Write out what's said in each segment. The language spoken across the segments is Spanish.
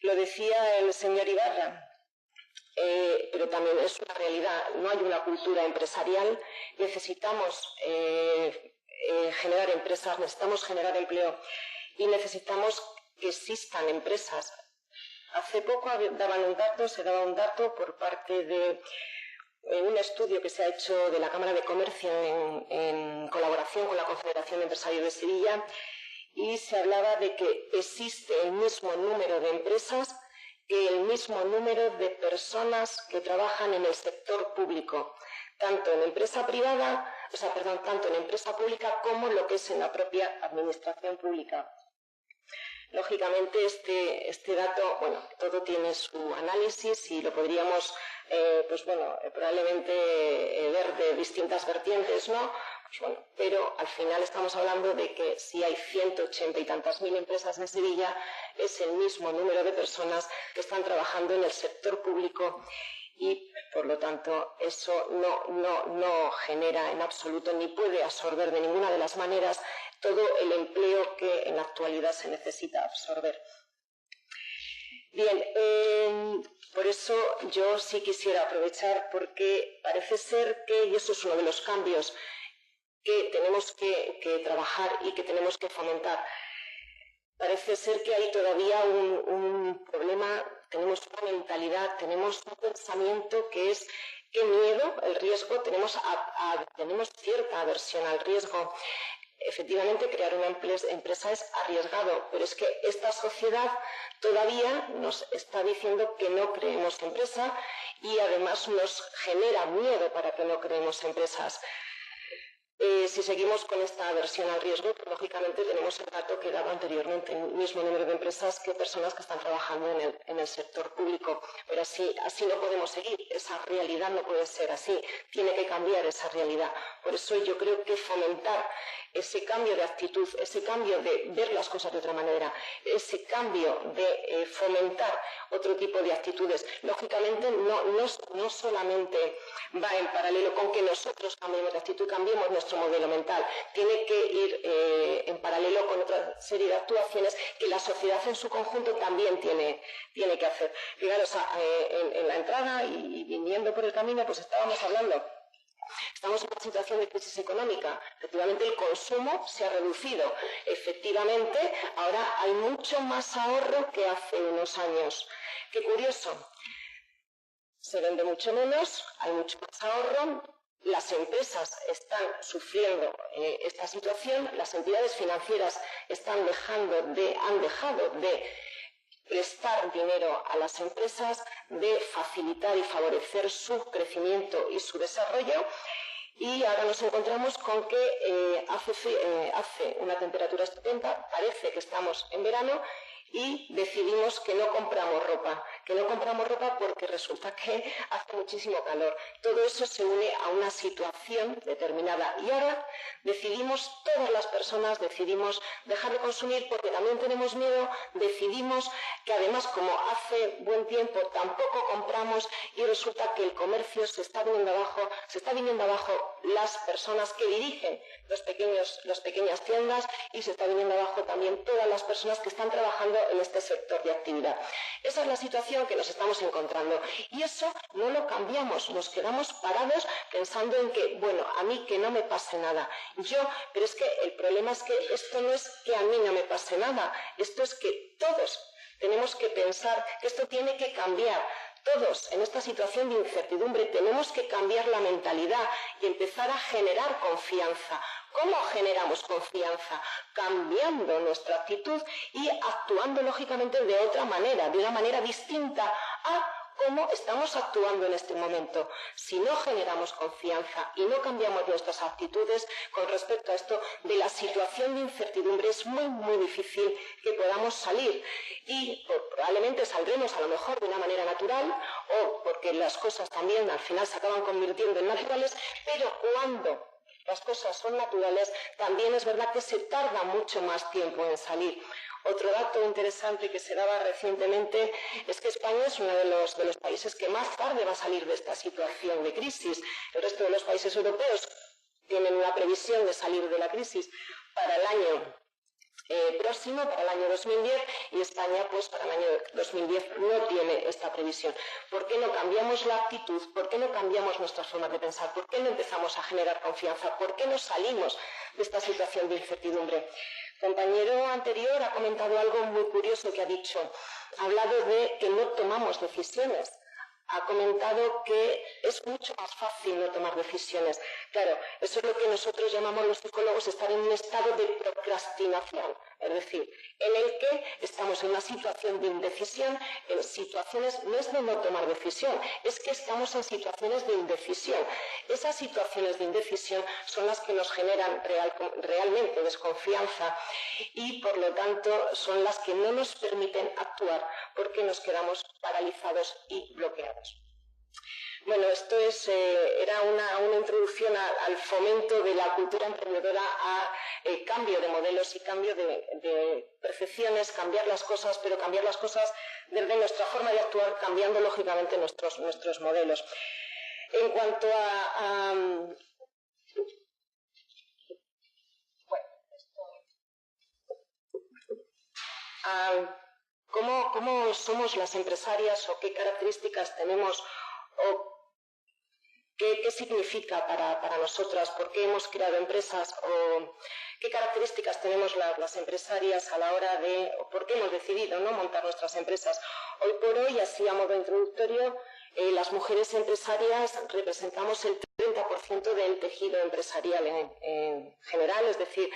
Lo decía el señor Ibarra, pero también es una realidad. No hay una cultura empresarial. Necesitamos generar empresas, necesitamos generar empleo y necesitamos que existan empresas. Hace poco se daba un dato por parte de un estudio que se ha hecho de la Cámara de Comercio en colaboración con la Confederación de Empresarios de Sevilla, y se hablaba de que existe el mismo número de empresas que el mismo número de personas que trabajan en el sector público, tanto en empresa privada, tanto en empresa pública como lo que es en la propia administración pública. Lógicamente, este dato, todo tiene su análisis y lo podríamos, probablemente ver de distintas vertientes, ¿no? Pero al final estamos hablando de que si hay 180 y tantas mil empresas en Sevilla, es el mismo número de personas que están trabajando en el sector público y, por lo tanto, eso no genera en absoluto ni puede absorber de ninguna de las maneras todo el empleo que en la actualidad se necesita absorber. Bien, por eso yo sí quisiera aprovechar, porque parece ser que, y eso es uno de los cambios que tenemos que trabajar y que tenemos que fomentar, parece ser que hay todavía un problema, tenemos una mentalidad, tenemos un pensamiento que es qué miedo, el riesgo, tenemos cierta aversión al riesgo. Efectivamente, crear una empresa es arriesgado, pero es que esta sociedad todavía nos está diciendo que no creemos empresa y además nos genera miedo para que no creemos empresas. Si seguimos con esta aversión al riesgo, pues, lógicamente tenemos el dato que daba anteriormente, el mismo número de empresas que personas que están trabajando en el sector público. Pero así no podemos seguir, esa realidad no puede ser así, tiene que cambiar esa realidad. Por eso yo creo que fomentar ese cambio de actitud, ese cambio de ver las cosas de otra manera, ese cambio de fomentar otro tipo de actitudes, lógicamente no solamente va en paralelo con que nosotros cambiemos de actitud, cambiemos nuestro modelo mental, tiene que ir en paralelo con otra serie de actuaciones que la sociedad en su conjunto también tiene que hacer. Fijaros, en la entrada y viniendo por el camino, pues estamos en una situación de crisis económica. Efectivamente, el consumo se ha reducido. Efectivamente, ahora hay mucho más ahorro que hace unos años. Qué curioso. Se vende mucho menos, hay mucho más ahorro. Las empresas están sufriendo esta situación. Las entidades financieras han dejado de prestar dinero a las empresas, de facilitar y favorecer su crecimiento y su desarrollo, y ahora nos encontramos con que hace una temperatura estupenda, parece que estamos en verano y decidimos que no compramos ropa porque resulta que hace muchísimo calor. Todo eso se une a una situación determinada y ahora todas las personas decidimos dejar de consumir porque también tenemos miedo, decidimos que además, como hace buen tiempo, tampoco compramos y resulta que el comercio se está viniendo abajo las personas que dirigen las pequeñas tiendas y se está viniendo abajo también todas las personas que están trabajando en este sector de actividad. Esa es la situación que nos estamos encontrando y eso no lo cambiamos, nos quedamos parados pensando en que, a mí que no me pase nada. Pero es que el problema es que esto no es que a mí no me pase nada, esto es que todos tenemos que pensar que esto tiene que cambiar. Todos, en esta situación de incertidumbre, tenemos que cambiar la mentalidad y empezar a generar confianza. ¿Cómo generamos confianza? Cambiando nuestra actitud y actuando, lógicamente, de otra manera, de una manera distinta a cómo estamos actuando en este momento. Si no generamos confianza y no cambiamos nuestras actitudes con respecto a esto, de la situación de incertidumbre es muy, muy difícil que podamos salir y probablemente saldremos a lo mejor de una manera natural o porque las cosas también al final se acaban convirtiendo en naturales, pero cuando las cosas son naturales, también es verdad que se tarda mucho más tiempo en salir. Otro dato interesante que se daba recientemente es que España es uno de los países que más tarde va a salir de esta situación de crisis. El resto de los países europeos tienen una previsión de salir de la crisis para el año próximo, para el año 2010, y España, pues para el año 2010 no tiene esta previsión. ¿Por qué no cambiamos la actitud? ¿Por qué no cambiamos nuestras formas de pensar? ¿Por qué no empezamos a generar confianza? ¿Por qué no salimos de esta situación de incertidumbre? El compañero anterior ha comentado algo muy curioso que ha dicho. Ha hablado de que no tomamos decisiones. Ha comentado que es mucho más fácil no tomar decisiones. Claro, eso es lo que nosotros llamamos los psicólogos estar en un estado de procrastinación, es decir, en el que estamos en una situación de indecisión, en situaciones, no es de no tomar decisión, es que estamos en situaciones de indecisión. Esas situaciones de indecisión son las que nos generan realmente desconfianza y, por lo tanto, son las que no nos permiten actuar porque nos quedamos paralizados y bloqueados. Bueno, esto era una introducción al fomento de la cultura emprendedora, a cambio de modelos y cambio de percepciones, cambiar las cosas, pero cambiar las cosas desde nuestra forma de actuar, cambiando lógicamente nuestros modelos. En cuanto ¿cómo somos las empresarias o qué características tenemos o qué significa para nosotras? ¿Por qué hemos creado empresas? ¿O qué características tenemos las empresarias a la hora de, o por qué hemos decidido no montar nuestras empresas? Hoy por hoy, así a modo introductorio, las mujeres empresarias representamos el 30% del tejido empresarial en general, es decir,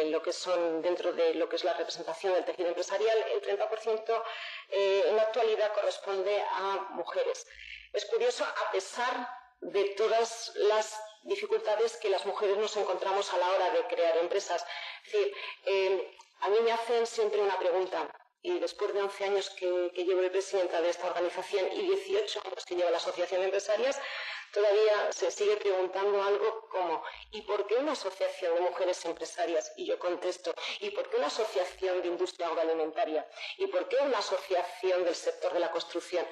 lo que son dentro de lo que es la representación del tejido empresarial, el 30% en la actualidad corresponde a mujeres. Es curioso, a pesar de todas las dificultades que las mujeres nos encontramos a la hora de crear empresas. Es decir, a mí me hacen siempre una pregunta, y después de 11 años que llevo de presidenta de esta organización y 18 años que llevo la Asociación de Empresarias, todavía se sigue preguntando algo como ¿y por qué una asociación de mujeres empresarias? Y yo contesto, ¿y por qué una asociación de industria agroalimentaria? ¿Y por qué una asociación del sector de la construcción?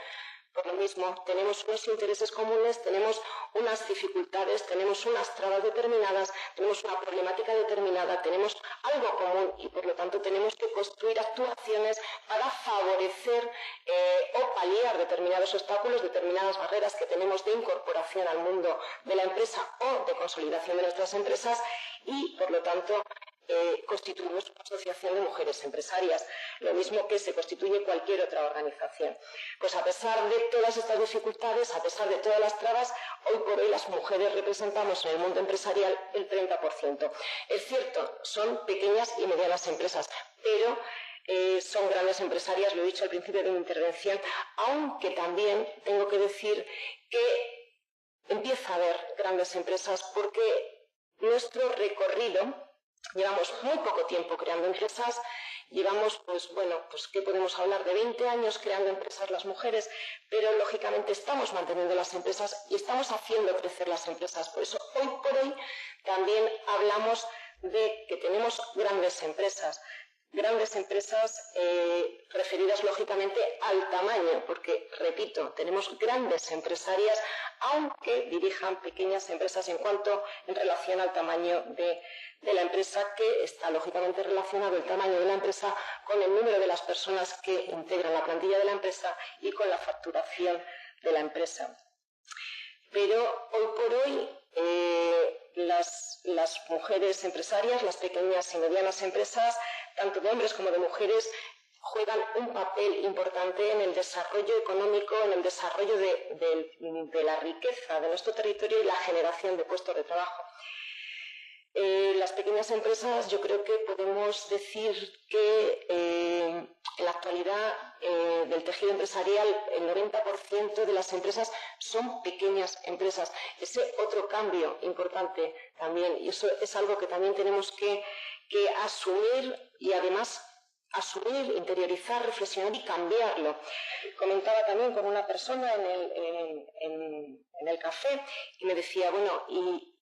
Por lo mismo, tenemos unos intereses comunes, tenemos unas dificultades, tenemos unas trabas determinadas, tenemos una problemática determinada, tenemos algo común y, por lo tanto, tenemos que construir actuaciones para favorecer o paliar determinados obstáculos, determinadas barreras que tenemos de incorporación al mundo de la empresa o de consolidación de nuestras empresas y, por lo tanto, constituimos una asociación de mujeres empresarias, lo mismo que se constituye cualquier otra organización. Pues a pesar de todas estas dificultades, a pesar de todas las trabas, hoy por hoy las mujeres representamos en el mundo empresarial el 30%. Es cierto, son pequeñas y medianas empresas, pero son grandes empresarias, lo he dicho al principio de mi intervención, aunque también tengo que decir que empieza a haber grandes empresas porque nuestro recorrido, llevamos muy poco tiempo creando empresas, llevamos, pues ¿qué podemos hablar? De 20 años creando empresas las mujeres, pero lógicamente estamos manteniendo las empresas y estamos haciendo crecer las empresas. Por eso, hoy por hoy, también hablamos de que tenemos grandes empresas referidas lógicamente al tamaño, porque, repito, tenemos grandes empresarias, aunque dirijan pequeñas empresas en relación al tamaño de la empresa, que está lógicamente relacionado el tamaño de la empresa con el número de las personas que integran la plantilla de la empresa y con la facturación de la empresa. Pero hoy por hoy las mujeres empresarias, las pequeñas y medianas empresas, tanto de hombres como de mujeres, juegan un papel importante en el desarrollo económico, en el desarrollo de la riqueza de nuestro territorio y la generación de puestos de trabajo. Las pequeñas empresas, yo creo que podemos decir que en la actualidad del tejido empresarial el 90% de las empresas son pequeñas empresas. Ese otro cambio importante también, y eso es algo que también tenemos que asumir y además asumir, interiorizar, reflexionar y cambiarlo. Comentaba también con una persona en el café y me decía, bueno, ¿y